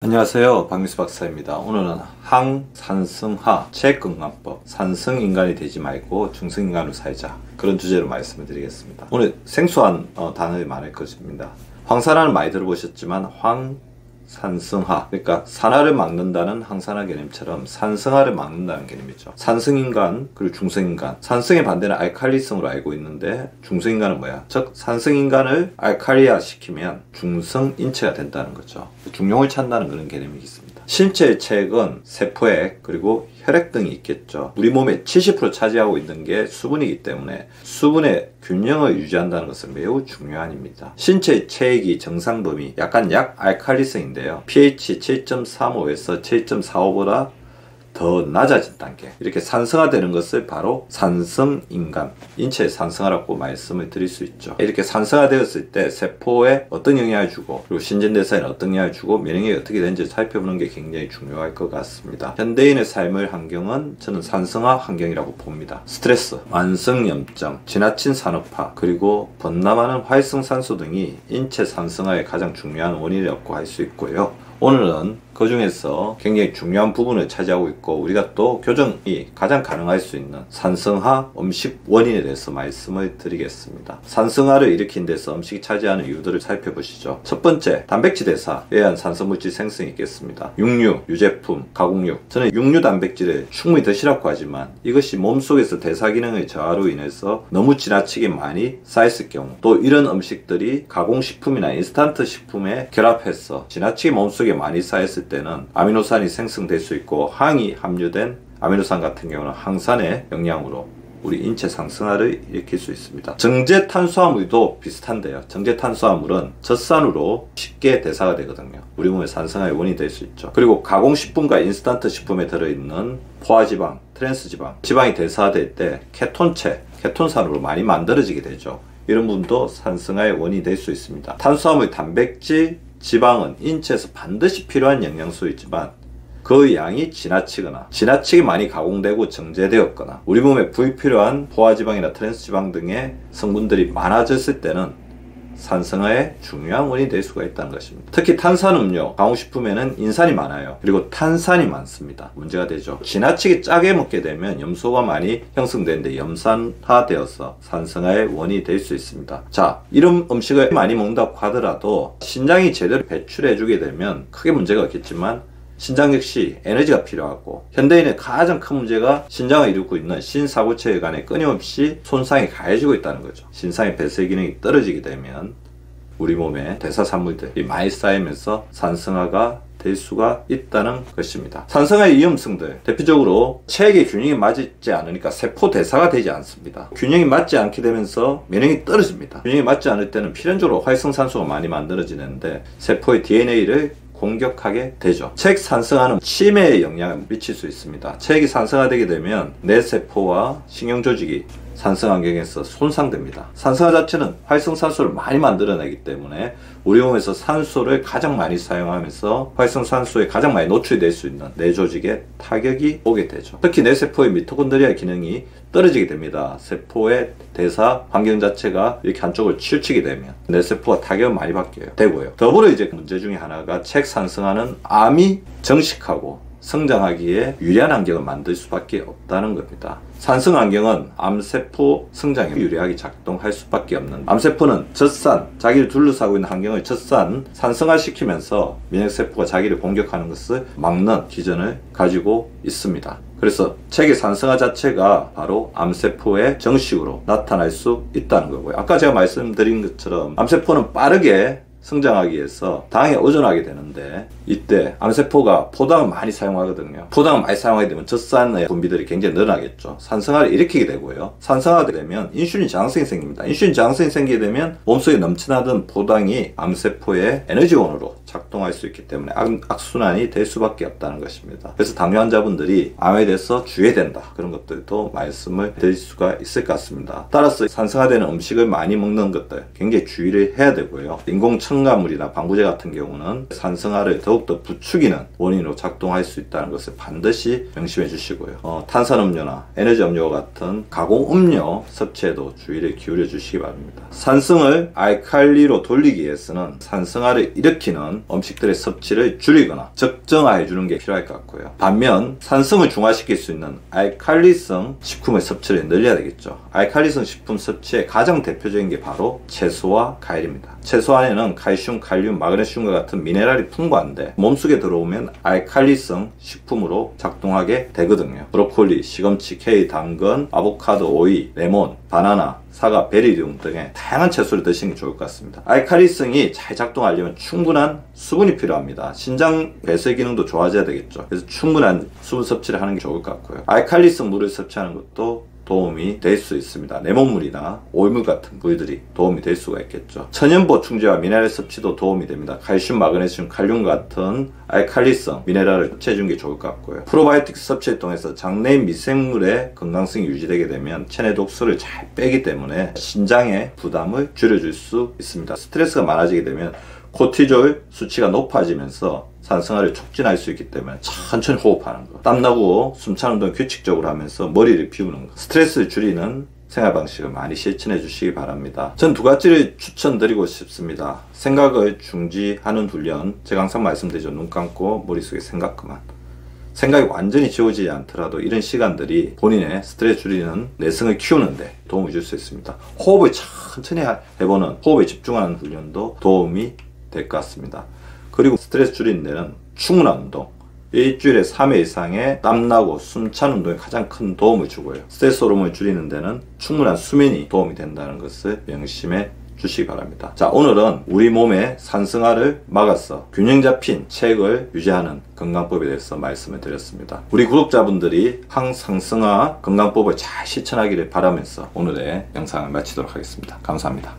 안녕하세요, 박미수 박사입니다. 오늘은 항산성화 체건강법, 산성인간이 되지 말고 중성인간으로 살자, 그런 주제로 말씀을 드리겠습니다. 오늘 생소한 단어들이 많을 것입니다. 황산화는 많이 들어보셨지만 황산성화, 그러니까 산화를 막는다는 항산화 개념처럼 산성화를 막는다는 개념이죠. 산성인간 그리고 중성인간, 산성의 반대는 알칼리성으로 알고 있는데 중성인간은 뭐야? 즉 산성인간을 알칼리화 시키면 중성인체가 된다는 거죠. 중용을 찬다는 그런 개념이 있습니다. 신체의 체액은 세포액 그리고 혈액 등이 있겠죠. 우리 몸의 70% 차지하고 있는 게 수분이기 때문에 수분의 균형을 유지한다는 것은 매우 중요한 일입니다. 신체의 체액이 정상 범위 약간 약알칼리성인데요. pH 7.35에서 7.45보다 더 낮아진 단계, 이렇게 산성화되는 것을 바로 산성인간, 인체의 산성화라고 말씀을 드릴 수 있죠. 이렇게 산성화되었을 때 세포에 어떤 영향을 주고 그리고 신진대사에는 어떤 영향을 주고 면역력이 어떻게 되는지 살펴보는 게 굉장히 중요할 것 같습니다. 현대인의 삶의 환경은 저는 산성화 환경이라고 봅니다. 스트레스, 만성염증, 지나친 산업화, 그리고 범람하는 활성산소 등이 인체 산성화의 가장 중요한 원인이라고 할 수 있고요. 오늘은 그 중에서 굉장히 중요한 부분을 차지하고 있고 우리가 또 교정이 가장 가능할 수 있는 산성화 음식 원인에 대해서 말씀을 드리겠습니다. 산성화를 일으킨 데서 음식이 차지하는 이유들을 살펴보시죠. 첫 번째, 단백질 대사에 의한 산성물질 생성이 있겠습니다. 육류, 유제품, 가공육. 저는 육류 단백질을 충분히 드시라고 하지만 이것이 몸속에서 대사 기능의 저하로 인해서 너무 지나치게 많이 쌓였을 경우, 또 이런 음식들이 가공식품이나 인스턴트 식품에 결합해서 지나치게 몸속에 많이 쌓였을 때는 아미노산이 생성될 수 있고 항이 함유된 아미노산 같은 경우는 항산의 영향으로 우리 인체 산성화를 일으킬 수 있습니다. 정제 탄수화물도 비슷한데요. 정제 탄수화물은 젖산으로 쉽게 대사가 되거든요. 우리 몸의 산성화의 원인이 될 수 있죠. 그리고 가공식품과 인스턴트 식품에 들어있는 포화지방, 트랜스지방, 지방이 대사될 때 케톤체, 케톤산으로 많이 만들어지게 되죠. 이런 부분도 산성화의 원인이 될 수 있습니다. 탄수화물, 단백질, 지방은 인체에서 반드시 필요한 영양소이지만 그 양이 지나치게 많이 가공되고 정제되었거나 우리 몸에 불필요한 포화지방이나 트랜스지방 등의 성분들이 많아졌을 때는 산성화의 중요한 원인이 될 수가 있다는 것입니다. 특히 탄산음료, 가공식품에는 인산이 많아요. 그리고 탄산이 많습니다. 문제가 되죠. 지나치게 짜게 먹게 되면 염소가 많이 형성되는데 염산화되어서 산성화의 원인이 될 수 있습니다. 자, 이런 음식을 많이 먹는다고 하더라도 신장이 제대로 배출해주게 되면 크게 문제가 없겠지만 신장 역시 에너지가 필요하고 현대인의 가장 큰 문제가 신장을 이루고 있는 신사구체관에 끊임없이 손상이 가해지고 있다는 거죠. 신장의 배쇄 기능이 떨어지게 되면 우리 몸에 대사산물들이 많이 쌓이면서 산성화가 될 수가 있다는 것입니다. 산성화의 위험성들, 대표적으로 체액의 균형이 맞지 않으니까 세포 대사가 되지 않습니다. 균형이 맞지 않게 되면서 면역력이 떨어집니다. 균형이 맞지 않을 때는 필연적으로 활성산소가 많이 만들어지는데 세포의 DNA를 공격하게 되죠. 체액 산성화는 치매에 영향을 미칠 수 있습니다. 체액이 산성화되게 되면 뇌세포와 신경조직이 산성 환경에서 손상됩니다. 산성화 자체는 활성산소를 많이 만들어내기 때문에 우리 몸에서 산소를 가장 많이 사용하면서 활성산소에 가장 많이 노출될 수 있는 뇌조직에 타격이 오게 되죠. 특히 뇌세포의 미토콘드리아 기능이 떨어지게 됩니다. 세포의 대사 환경 자체가 이렇게 한쪽으로 치우치게 되면 뇌세포가 타격을 많이 받게 되고요. 더불어 이제 문제 중에 하나가 체액 산성화는 암이 정식하고 성장하기에 유리한 환경을 만들 수밖에 없다는 겁니다. 산성 환경은 암세포 성장에 유리하게 작동할 수밖에 없는, 암세포는 젖산, 자기를 둘러싸고 있는 환경을 젖산 산성화시키면서 면역세포가 자기를 공격하는 것을 막는 기전을 가지고 있습니다. 그래서 체액의 산성화 자체가 바로 암세포의 정식으로 나타날 수 있다는 거고요. 아까 제가 말씀드린 것처럼 암세포는 빠르게 성장하기 위해서 당에 의존하게 되는데 이때 암세포가 포당을 많이 사용하거든요. 포당을 많이 사용하게 되면 젖산의 분비들이 굉장히 늘어나겠죠. 산성화를 일으키게 되고요. 산성화가 되면 인슐린 저항성이 생깁니다. 인슐린 저항성이 생기게 되면 몸속에 넘쳐나던 포당이 암세포의 에너지원으로 작동할 수 있기 때문에 악순환이 될 수밖에 없다는 것입니다. 그래서 당뇨 환자분들이 암에 대해서 주의해야 된다, 그런 것들도 말씀을 드릴 수가 있을 것 같습니다. 따라서 산성화되는 음식을 많이 먹는 것들 굉장히 주의를 해야 되고요. 인공첨가물이나 방부제 같은 경우는 산성화를 더욱더 부추기는 원인으로 작동할 수 있다는 것을 반드시 명심해 주시고요. 탄산음료나 에너지음료 같은 가공음료 섭취에도 주의를 기울여 주시기 바랍니다. 산성을 알칼리로 돌리기 위해서는 산성화를 일으키는 이런 음식들의 섭취를 줄이거나 적정화해 주는 게 필요할 것 같고요. 반면 산성을 중화시킬 수 있는 알칼리성 식품의 섭취를 늘려야 되겠죠. 알칼리성 식품 섭취의 가장 대표적인 게 바로 채소와 과일입니다. 채소 안에는 칼슘, 칼륨, 마그네슘과 같은 미네랄이 풍부한데 몸속에 들어오면 알칼리성 식품으로 작동하게 되거든요. 브로콜리, 시금치, 케이, 당근, 아보카도, 오이, 레몬, 바나나, 사과, 베리듐 등의 다양한 채소를 드시는 게 좋을 것 같습니다. 알칼리성이 잘 작동하려면 충분한 수분이 필요합니다. 신장 배설 기능도 좋아져야 되겠죠. 그래서 충분한 수분 섭취를 하는 게 좋을 것 같고요. 알칼리성 물을 섭취하는 것도 도움이 될 수 있습니다. 레몬물이나 오이물 같은 물들이 도움이 될 수가 있겠죠. 천연 보충제와 미네랄 섭취도 도움이 됩니다. 칼슘, 마그네슘, 칼륨 같은 알칼리성 미네랄을 섭취해주는 게 좋을 것 같고요. 프로바이오틱 섭취를 통해서 장내 미생물의 건강성이 유지되게 되면 체내 독소를 잘 빼기 때문에 신장의 부담을 줄여줄 수 있습니다. 스트레스가 많아지게 되면 코티졸 수치가 높아지면서 산성화를 촉진할 수 있기 때문에 천천히 호흡하는 거, 땀나고 숨차는 운동 규칙적으로 하면서 머리를 비우는 거, 스트레스를 줄이는 생활 방식을 많이 실천해 주시기 바랍니다. 전 두 가지를 추천드리고 싶습니다. 생각을 중지하는 훈련, 제가 항상 말씀드리죠. 눈 감고 머릿속에 생각 그만. 생각이 완전히 지워지지 않더라도 이런 시간들이 본인의 스트레스 줄이는 내성을 키우는데 도움을 줄 수 있습니다. 호흡을 천천히 해보는, 호흡에 집중하는 훈련도 도움이 될 것 같습니다. 그리고 스트레스 줄이는 데는 충분한 운동, 일주일에 3회 이상의 땀나고 숨찬 운동이 가장 큰 도움을 주고요. 스트레스 호르몬을 줄이는 데는 충분한 수면이 도움이 된다는 것을 명심해 주시기 바랍니다. 자, 오늘은 우리 몸의 산성화를 막아서 균형 잡힌 체액을 유지하는 건강법에 대해서 말씀을 드렸습니다. 우리 구독자분들이 항산성화 건강법을 잘 실천하기를 바라면서 오늘의 영상을 마치도록 하겠습니다. 감사합니다.